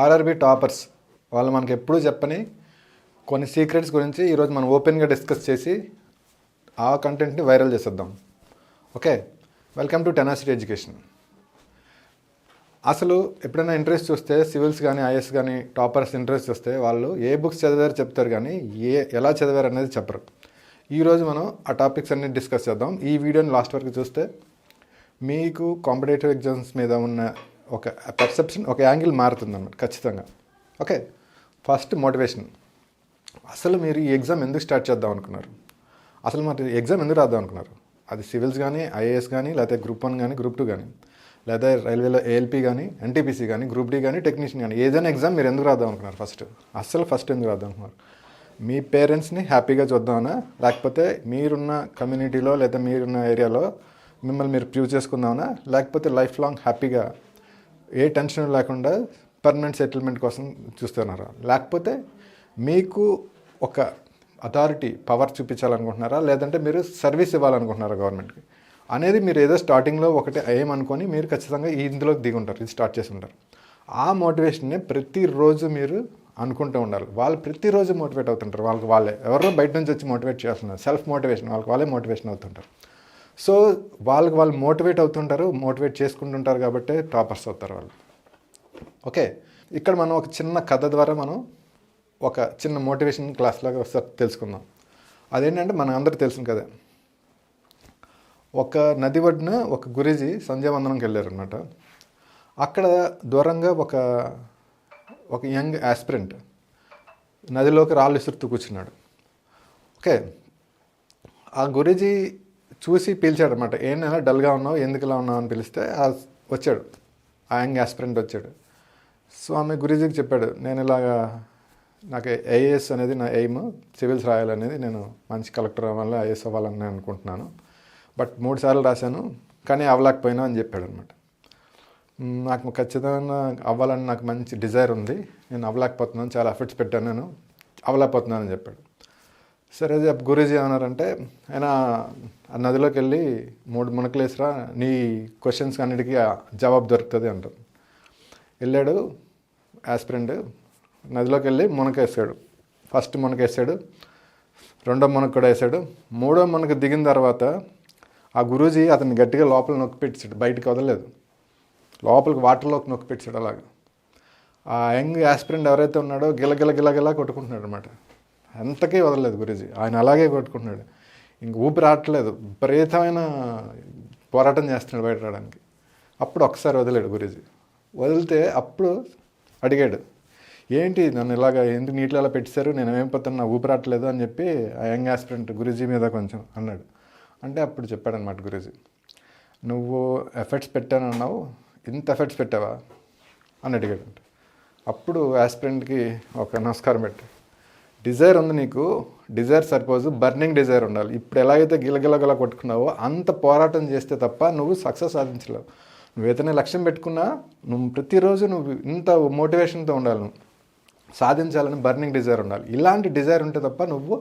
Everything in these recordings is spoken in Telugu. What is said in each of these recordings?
ఆర్ఆర్బీ టాపర్స్ వాళ్ళు మనకి ఎప్పుడూ చెప్పని కొన్ని సీక్రెట్స్ గురించి ఈరోజు మనం ఓపెన్గా డిస్కస్ చేసి ఆ కంటెంట్ని వైరల్ చేసేద్దాం. Okay, welcome to tenacity education. అసలు ఎప్పుడైనా ఇంట్రెస్ట్ చూస్తే సివిల్స్ కానీ ఐఏఎస్ కానీ టాపర్స్ ఇంట్రెస్ట్ చూస్తే వాళ్ళు ఏ బుక్స్ చదివారు చెప్తారు కానీ ఎలా చదివారు అనేది చెప్పరు. ఈరోజు మనం ఆ టాపిక్స్ అన్ని డిస్కస్ చేద్దాం. ఈ వీడియోని లాస్ట్ వరకు చూస్తే మీకు కాంపిటేటివ్ ఎగ్జామ్స్ మీద ఉన్న ఒక పర్సెప్షన్, ఒక యాంగిల్ మారుతుంది అన్నమాట ఖచ్చితంగా. Okay, first motivation. అసలు మీరు ఈ ఎగ్జామ్ ఎందుకు స్టార్ట్ చేద్దాం అనుకున్నారు? అసలు మరి ఎగ్జామ్ ఎందుకు రాద్దాం అనుకున్నారు? అది సివిల్స్ కానీ ఐఏఎస్ కానీ లేకపోతే గ్రూప్ 1 కానీ గ్రూప్ 2 కానీ లేదా రైల్వేలో ఏఎల్పీ కానీ ఎన్టీపీసీ కానీ గ్రూప్ డి కానీ టెక్నీషియన్ కానీ ఏదైనా ఎగ్జామ్ మీరు ఎందుకు రాద్దాం అనుకున్నారు? ఫస్ట్ ఎందుకు రాద్దాం అనుకున్నారు? మీ పేరెంట్స్ని హ్యాపీగా చూద్దామనా, లేకపోతే మీరున్న కమ్యూనిటీలో లేదా మీరున్న ఏరియాలో మిమ్మల్ని మీరు ప్రూవ్ చేసుకుందామనా, లేకపోతే లైఫ్ లాంగ్ హ్యాపీగా ఏ టెన్షన్ లేకుండా పర్మనెంట్ సెటిల్మెంట్ కోసం చూస్తున్నారా, లేకపోతే మీకు ఒక అథారిటీ పవర్ చూపించాలనుకుంటున్నారా, లేదంటే మీరు సర్వీస్ ఇవ్వాలనుకుంటున్నారా గవర్నమెంట్కి అనేది మీరు ఏదో స్టార్టింగ్లో ఒకటి ఏమనుకొని మీరు ఖచ్చితంగా ఇందులోకి దిగుంటారు, ఇది స్టార్ట్ చేసి ఉంటారు. ఆ మోటివేషన్ని ప్రతిరోజు మీరు అనుకుంటూ ఉండాలి. వాళ్ళు ప్రతిరోజు మోటివేట్ అవుతుంటారు. వాళ్ళే ఎవరో బయట నుంచి వచ్చి మోటివేట్ చేస్తున్నారు. సెల్ఫ్ మోటివేషన్, వాళ్ళే మోటివేషన్ అవుతుంటారు. సో వాళ్ళు మోటివేట్ అవుతుంటారు, మోటివేట్ చేసుకుంటుంటారు కాబట్టి టాపర్స్ అవుతారు వాళ్ళు. ఓకే, ఇక్కడ మనం ఒక చిన్న కథ ద్వారా మనం ఒక చిన్న మోటివేషన్ క్లాస్ లాగా ఒకసారి తెలుసుకుందాం. అదేంటంటే మన అందరూ తెలిసిన కదే. ఒక నది ఒడ్డున ఒక గురూజీ సంధ్యావందనంకి వెళ్ళారనమాట. అక్కడ దూరంగా ఒక యంగ్ ఆస్పిరెంట్ నదిలోకి రాళ్ళు విసురుతూ కూర్చున్నాడు. ఓకే, ఆ గురూజీ చూసి పిలిచాడు అనమాట. ఏంటైనా డల్గా ఉన్నావు, ఎందుకు ఇలా ఉన్నావు అని పిలిస్తే వచ్చాడు, ఆ యంగ్ ఆస్పిరెంట్ వచ్చాడు. సో ఆమె గురూజీకి చెప్పాడు, నేను ఇలాగా నాకు ఐఏఎస్ అనేది నా ఎయిమ్, సివిల్స్ రాయాలనేది, నేను మంచి కలెక్టర్ అవ్వాలి, ఐఏఎస్ అవ్వాలని నేను అనుకుంటున్నాను, బట్ 3 సార్లు రాశాను కానీ అవ్వలేకపోయినా అని చెప్పాడు అనమాట. నాకు ఖచ్చితంగా అవ్వాలని నాకు మంచి డిజైర్ ఉంది, నేను అవ్వలేకపోతున్నాను, చాలా ఎఫర్ట్స్ పెట్టాను, నేను అవ్వలేకపోతున్నాను అని చెప్పాడు. సరే గురూజీ ఏమన్నారంటే, ఆయన ఆ నదిలోకి వెళ్ళి 3 మునకలు వేసిరా, నీ క్వశ్చన్స్ అన్నిటికీ జవాబు దొరుకుతుంది అంటారు. వెళ్ళాడు ఆస్పిరెంట్, నదిలోకి వెళ్ళి మునక వేసాడు. ఫస్ట్ మునక వేసాడు, రెండో మునక కూడా వేసాడు. మూడో మునక దిగిన తర్వాత ఆ గురూజీ అతన్ని గట్టిగా లోపల నొక్కి పెట్టాడు, బయటికి వదలలేదు, లోపలికి వాటర్లోకి నొక్కి పెట్టాడు. అలాగా ఆ యంగ్ ఆస్పిరెంట్ ఎవరైతే ఉన్నాడో గిలగిలా కొట్టుకుంటున్నాడు అనమాట. ఎంతకీ వదలలేదు గురూజీ, ఆయన అలాగే కొట్టుకుంటున్నాడు. ఇంక ఊపిరి రావట్లేదు, విపరీతమైన పోరాటం చేస్తున్నాడు బయట రావడానికి. అప్పుడు ఒకసారి వదిలాడు గురూజీ. వదిలితే అప్పుడు అడిగాడు, ఏంటి నన్ను ఇలాగ ఎందుకు నీటిలో అలా పెట్టేశారు, నేను ఏమైపోతాను, నా ఊపిరి రావట్లేదు అని చెప్పి ఆ యంగ్ ఆస్పిరెంట్ గురూజీ మీద కొంచెం అన్నాడు. అంటే అప్పుడు చెప్పాడనమాట గురూజీ, నువ్వు ఎఫర్ట్స్ పెట్టానన్నావు, ఇంత ఎఫర్ట్స్ పెట్టావా అని అడిగాడంట. అప్పుడు ఆస్పిరెంట్కి ఒక నమస్కారం పెట్టి, డిజైర్ ఉంది నీకు, డిజైర్ సరిపోజు, బర్నింగ్ డిజైర్ ఉండాలి. ఇప్పుడు ఎలాగైతే గిలగిలగలా కొట్టుకున్నావో అంత పోరాటం చేస్తే తప్ప నువ్వు సక్సెస్ సాధించలేవు. నువ్వు ఏదైనా లక్ష్యం పెట్టుకున్నా నువ్వు ప్రతిరోజు నువ్వు ఇంత మోటివేషన్తో ఉండాలి, నువ్వు సాధించాలని బర్నింగ్ డిజైర్ ఉండాలి. ఇలాంటి డిజైర్ ఉంటే తప్ప నువ్వు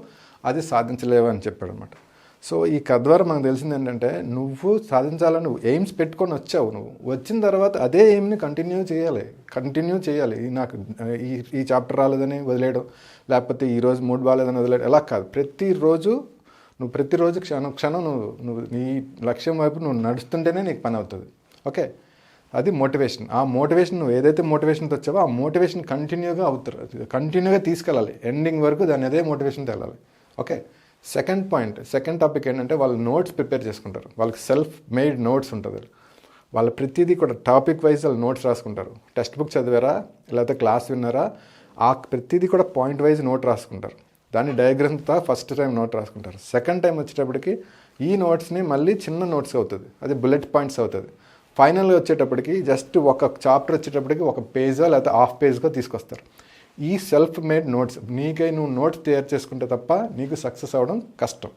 అది సాధించలేవు అని చెప్పాడు అనమాట. సో ఈ కథ ద్వారా మనకు తెలిసింది ఏంటంటే, నువ్వు సాధించాలని నువ్వు ఎయిమ్స్ పెట్టుకొని వచ్చావు, నువ్వు వచ్చిన తర్వాత అదే ఎయిమ్ని కంటిన్యూ చేయాలి. నాకు ఈ చాప్టర్ రాలేదని వదిలేయడం, లేకపోతే ఈరోజు మూడ్ బాగాలేదని వదిలేయడం, ఎలా కాదు. ప్రతిరోజు క్షణం నువ్వు నీ లక్ష్యం వైపు నువ్వు నడుస్తుంటేనే నీకు పని అవుతుంది. ఓకే, అది మోటివేషన్. ఆ మోటివేషన్ నువ్వు ఏదైతే మోటివేషన్తో వచ్చావో ఆ మోటివేషన్ కంటిన్యూగా తీసుకెళ్ళాలి, ఎండింగ్ వరకు దాన్ని అదే మోటివేషన్తో వెళ్ళాలి. ఓకే, సెకండ్ టాపిక్ ఏంటంటే, వాళ్ళు నోట్స్ ప్రిపేర్ చేసుకుంటారు. వాళ్ళకి సెల్ఫ్ మేడ్ నోట్స్ ఉంటుంది. వాళ్ళ ప్రతిదీ కూడా టాపిక్ వైజ్ వాళ్ళు నోట్స్ రాసుకుంటారు. టెక్స్ట్ బుక్ చదివారా లేకపోతే క్లాస్ విన్నారా, ఆ ప్రతిదీ కూడా పాయింట్ వైజ్ నోట్ రాసుకుంటారు. దాన్ని డయాగ్రామ్తో ఫస్ట్ టైం నోట్ రాసుకుంటారు. సెకండ్ టైం వచ్చేటప్పటికి ఈ నోట్స్ని మళ్ళీ చిన్న నోట్స్ అవుతుంది, అది బుల్లెట్ పాయింట్స్ అవుతుంది. ఫైనల్గా వచ్చేటప్పటికి జస్ట్ ఒక చాప్టర్ వచ్చేటప్పటికి ఒక పేజో లేకపోతే హాఫ్ పేజ్గా తీసుకొస్తారు. ఈ సెల్ఫ్ మేడ్ నోట్స్ నీకై నువ్వు నోట్స్ తయారు చేసుకుంటే తప్ప నీకు సక్సెస్ అవ్వడం కష్టం.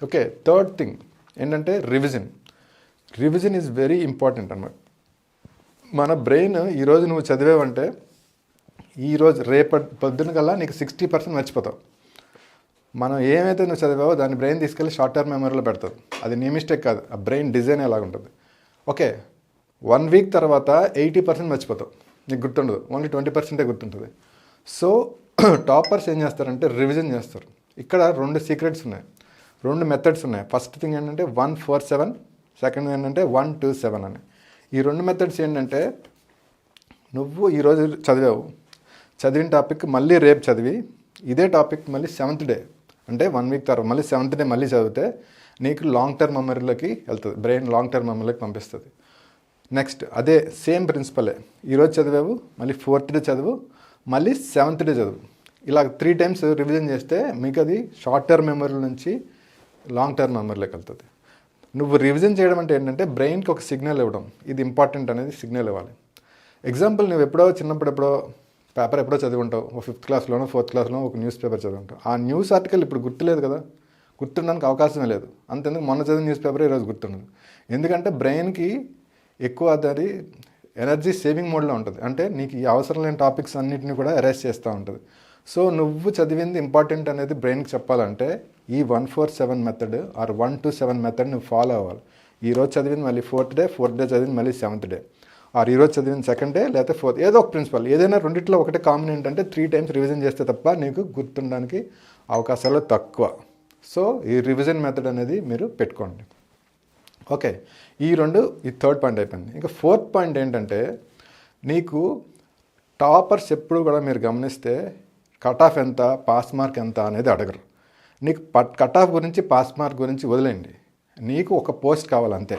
ఓకే, థర్డ్ థింగ్ ఏంటంటే రివిజన్ ఈజ్ వెరీ ఇంపార్టెంట్ అన్నమాట. మన బ్రెయిన్ ఈరోజు నువ్వు చదివేవంటే పొద్దున కల్లా నీకు 60% మర్చిపోతావు. మనం ఏమైతే నువ్వు చదివావో దాన్ని బ్రెయిన్ తీసుకెళ్ళి షార్ట్ టర్మ్ మెమరీలో పెడుతుంది. అది నీ మిస్టేక్ కాదు, ఆ బ్రెయిన్ డిజైన్ ఎలాగుంటుంది. ఓకే, 1 వీక్ తర్వాత 80% మర్చిపోతావు. నీకు గుర్తుండదు, ఓన్లీ 20% గుర్తుంటుంది. సో టాపర్స్ ఏం చేస్తారంటే రివిజన్ చేస్తారు. ఇక్కడ 2 సీక్రెట్స్ ఉన్నాయి, 2 మెథడ్స్ ఉన్నాయి. ఫస్ట్ థింగ్ ఏంటంటే 1-4-7, సెకండ్ ఏంటంటే 1-2-7 అని. ఈ 2 మెథడ్స్ ఏంటంటే నువ్వు ఈరోజు చదివిన టాపిక్ మళ్ళీ రేపు చదివి ఇదే టాపిక్ మళ్ళీ 7th డే అంటే 1 వీక్ తర్వాత మళ్ళీ 7th డే మళ్ళీ చదివితే నీకు లాంగ్ టర్మ్ మెమరీలోకి వెళ్తుంది, బ్రెయిన్ లాంగ్ టర్మ్ మెమరీలోకి పంపిస్తుంది. నెక్స్ట్ అదే సేమ్ ప్రిన్సిపలే, ఈరోజు చదివావు మళ్ళీ 4th డే చదువు, మళ్ళీ 7th డే చదువు. ఇలా 3 times రివిజన్ చేస్తే మీకు అది షార్ట్ టర్మ్ మెమరీ నుంచి లాంగ్ టర్మ్ మెమరీలోకి వెళ్తుంది. నువ్వు రివిజన్ చేయడం అంటే ఏంటంటే బ్రెయిన్కి ఒక సిగ్నల్ ఇవ్వడం, ఇది ఇంపార్టెంట్ అనేది సిగ్నల్ ఇవ్వాలి. ఎగ్జాంపుల్ నువ్వు చిన్నప్పుడు పేపర్ ఎప్పుడో చదివి ఉంటావు, 5th క్లాస్లోనో 4th క్లాస్లోనో ఒక న్యూస్ పేపర్ చదివి ఉంటావు. ఆ న్యూస్ ఆర్టికల్ ఇప్పుడు గుర్తులేదు కదా, గుర్తుండడానికి అవకాశమే లేదు. అంతెందుకు మొన్న చదివిన న్యూస్ పేపర్ ఈరోజు గుర్తుండదు. ఎందుకంటే బ్రెయిన్కి ఎక్కువ అది ఎనర్జీ సేవింగ్ మోడ్లో ఉంటుంది, అంటే నీకు ఈ అవసరం లేని టాపిక్స్ అన్నింటినీ కూడా ఎరేస్ చేస్తూ ఉంటుంది. సో నువ్వు చదివింది ఇంపార్టెంట్ అనేది బ్రెయిన్కి చెప్పాలంటే ఈ 1-4-7 మెథడ్ ఆర్ 1-2-7 మెథడ్ నువ్వు ఫాలో అవ్వాలి. ఈరోజు చదివింది మళ్ళీ 4th డే చదివింది మళ్ళీ 7th డే, ఆర్ ఈరోజు చదివిన 2nd డే లేకపోతే 4th, ఏదో ఒక ప్రిన్సిపల్. ఏదైనా రెండిట్లో ఒకటే కామన్ ఏంటంటే 3 times రివిజన్ చేస్తే తప్ప నీకు గుర్తుండడానికి అవకాశాలు తక్కువ. సో ఈ రివిజన్ మెథడ్ అనేది మీరు పెట్టుకోండి. ఓకే, ఈ 3rd పాయింట్ అయిపోయింది. ఇంకా 4th పాయింట్ ఏంటంటే నీకు టాపర్స్ ఎప్పుడు కూడా మీరు గమనిస్తే కట్ ఆఫ్ ఎంత, పాస్ మార్క్ ఎంత అనేది అడగరు. నీకు కట్ ఆఫ్ గురించి పాస్ మార్క్ గురించి వదిలేయండి, నీకు ఒక పోస్ట్ కావాలంతే.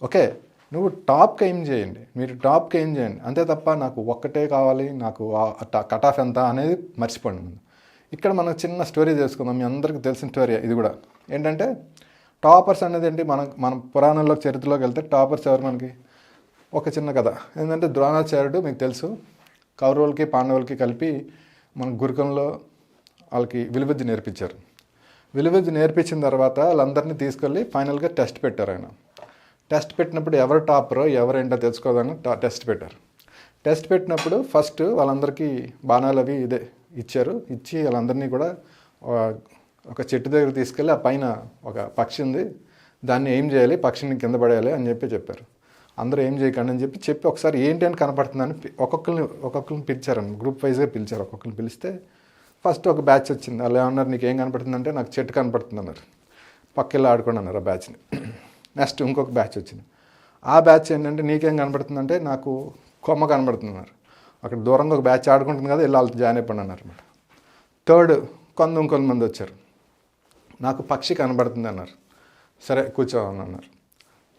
ఓకే, నువ్వు టాప్కి ఎయిమ్ చేయండి, మీరు టాప్కి ఎయిమ్ చేయండి అంతే తప్ప నాకు ఒక్కటే కావాలి, నాకు కట్ ఆఫ్ ఎంత అనేది మర్చిపోండి ముందు. ఇక్కడ మనం చిన్న స్టోరీ చేసుకుందాం, మీ అందరికీ తెలిసిన స్టోరీ ఇది కూడా. ఏంటంటే టాపర్స్ అనేది ఏంటి, మన పురాణంలో చరిత్రలోకి వెళ్తే టాపర్స్ ఎవరు మనకి ఒక చిన్న కథ. ఏంటంటే ద్రోణాచార్యుడు మీకు తెలుసు, కౌరవులకి పాండవులకి కలిపి మన గురుకులంలో వాళ్ళకి విలువిద్య నేర్పించారు. విలువిద్య నేర్పించిన తర్వాత వాళ్ళందరినీ తీసుకెళ్ళి ఫైనల్గా టెస్ట్ పెట్టారు. ఆయన టెస్ట్ పెట్టినప్పుడు ఎవరు టాపరో ఎవరేంటో తెలుసుకోవాలని టెస్ట్ పెట్టారు. టెస్ట్ పెట్టినప్పుడు ఫస్ట్ వాళ్ళందరికీ బాణాలు అవి ఇచ్చి వాళ్ళందరినీ కూడా ఒక చెట్టు దగ్గర తీసుకెళ్ళి ఆ పైన ఒక పక్షి ఉంది, దాన్ని ఏం చేయాలి, పక్షిని కింద పడేయాలి అని చెప్పారు. అందరూ ఏం చేయకండి అని చెప్పి ఒకసారి ఏంటి అని కనపడుతుందని ఒక్కొక్కరిని పిలిచారని, గ్రూప్ వైజ్గా పిలిచారు. ఒక్కొక్కరిని పిలిస్తే ఫస్ట్ ఒక బ్యాచ్ వచ్చింది. వాళ్ళు ఏమన్నారు, నీకు ఏం కనపడుతుందంటే నాకు చెట్టు కనపడుతుంది అన్నారు. పక్కెళ్ళి ఆడుకోండి అన్నారు ఆ బ్యాచ్ని. నెక్స్ట్ ఇంకొక బ్యాచ్ వచ్చింది. ఆ బ్యాచ్ ఏంటంటే నీకేం కనపడుతుందంటే నాకు కొమ్మ కనపడుతుంది అన్నారు. అక్కడ దూరంగా ఒక బ్యాచ్ ఆడుకుంటుంది కదా, వెళ్ళి వాళ్ళతో జాయిన్ అయిపోండి అన్నారు అనమాట. థర్డ్ ఇంకొంతమంది వచ్చారు, నాకు పక్షి కనబడుతుంది అన్నారు. సరే కూర్చోమని అన్నారు.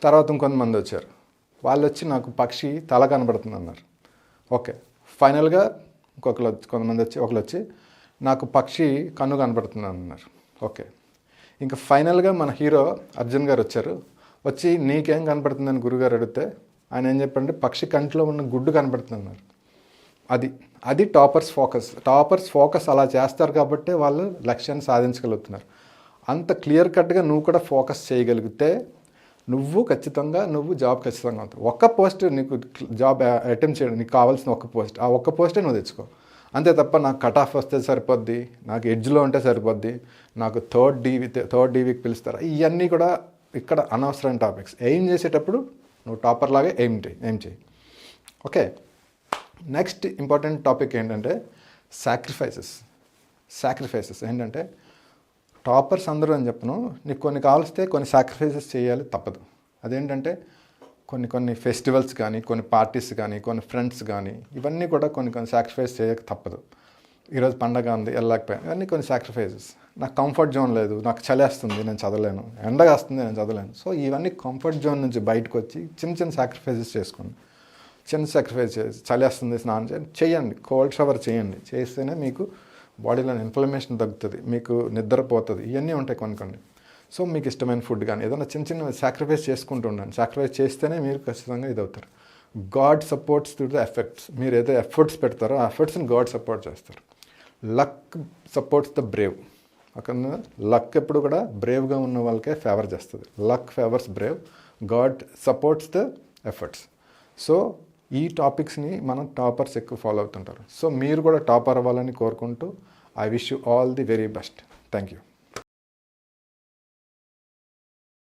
తర్వాత ఇంకొంతమంది వచ్చారు, వాళ్ళు వచ్చి నాకు పక్షి తల కనబడుతుంది అన్నారు. ఓకే, ఫైనల్గా కొంతమంది వచ్చి నాకు పక్షి కన్ను కనబడుతుంది అన్నారు. ఓకే, ఇంకా ఫైనల్గా మన హీరో అర్జున్ గారు వచ్చి నీకేం కనపడుతుందని గురుగారు అడిగితే ఆయన ఏం చెప్పారంటే పక్షి కంట్లో ఉన్న గుడ్డు కనపడుతుంది అన్నారు. అది టాపర్స్ ఫోకస్ అలా చేస్తారు కాబట్టి వాళ్ళు లక్ష్యాన్ని సాధించగలుగుతున్నారు. అంత క్లియర్ కట్గా నువ్వు కూడా ఫోకస్ చేయగలిగితే నువ్వు జాబ్ ఖచ్చితంగా అవుతావు. ఒక్క పోస్ట్ నీకు జాబ్ అటెంప్ట్ చేయడం, నీకు కావాల్సిన ఒక్క పోస్టే నువ్వు తెచ్చుకో అంతే తప్ప నాకు కట్ ఆఫ్ వస్తే సరిపోద్ది, నాకు ఎడ్జ్లో ఉంటే సరిపోద్ది, నాకు థర్డ్ డీవీకి పిలుస్తారు, ఇవన్నీ కూడా ఇక్కడ అనవసరమైన టాపిక్స్. ఎయిమ్ చేసేటప్పుడు నువ్వు టాపర్ లాగే ఎయిమ్ చేయి. ఓకే, నెక్స్ట్ ఇంపార్టెంట్ టాపిక్ ఏంటంటే సాక్రిఫైసెస్ ఏంటంటే టాపర్స్ అందరూ అని చెప్పను, నీకు కొన్ని కావలిస్తే కొన్ని సాక్రిఫైసెస్ చేయాలి తప్పదు. అదేంటంటే కొన్ని ఫెస్టివల్స్ కానీ, కొన్ని పార్టీస్ కానీ, కొన్ని ఫ్రెండ్స్ కానీ, ఇవన్నీ కూడా కొన్ని సాక్రిఫైస్ చేయక తప్పదు. ఈరోజు పండగ ఉంది వెళ్ళలేకపోయాను, ఇవన్నీ కొన్ని సాక్రిఫైసెస్. నాకు కంఫర్ట్ జోన్ లేదు, నాకు చలేస్తుంది నేను చదవలేను, ఎండగా వస్తుంది నేను చదవలేను. సో ఇవన్నీ కంఫర్ట్ జోన్ నుంచి బయటకు వచ్చి చిన్న సాక్రిఫైసెస్ చేసుకోండి. చలేస్తుంది స్నానం చేయండి, కోల్డ్ షవర్ చేయండి, చేస్తేనే మీకు బాడీలో ఇన్ఫ్లమేషన్ తగ్గుతుంది, మీకు నిద్రపోతుంది, ఇవన్నీ ఉంటాయి కొన్ని. సో మీకు ఇష్టమైన ఫుడ్ కానీ ఏదైనా చిన్న సాక్రిఫైస్ చేసుకుంటూ ఉండండి. సాక్రిఫైస్ చేస్తేనే మీరు ఖచ్చితంగా ఇది అవుతారు. God supports to the effects. మీరు ఏదో ఎఫర్ట్స్ పెడతారో ఆ ఎఫర్ట్స్ని గాడ్ సపోర్ట్ చేస్తారు. Luck supports the Brave. అక్కడ లక్ ఎప్పుడు కూడా బ్రేవ్గా ఉన్న వాళ్ళకే ఫేవర్ చేస్తుంది. Luck favours Brave, God supports the efforts. So ఈ టాపిక్స్ని మనం టాపర్స్ ఎక్కువ ఫాలో అవుతుంటారు. సో మీరు కూడా టాపర్ అవ్వాలని కోరుకుంటూ I wish you all the very best. Thank you.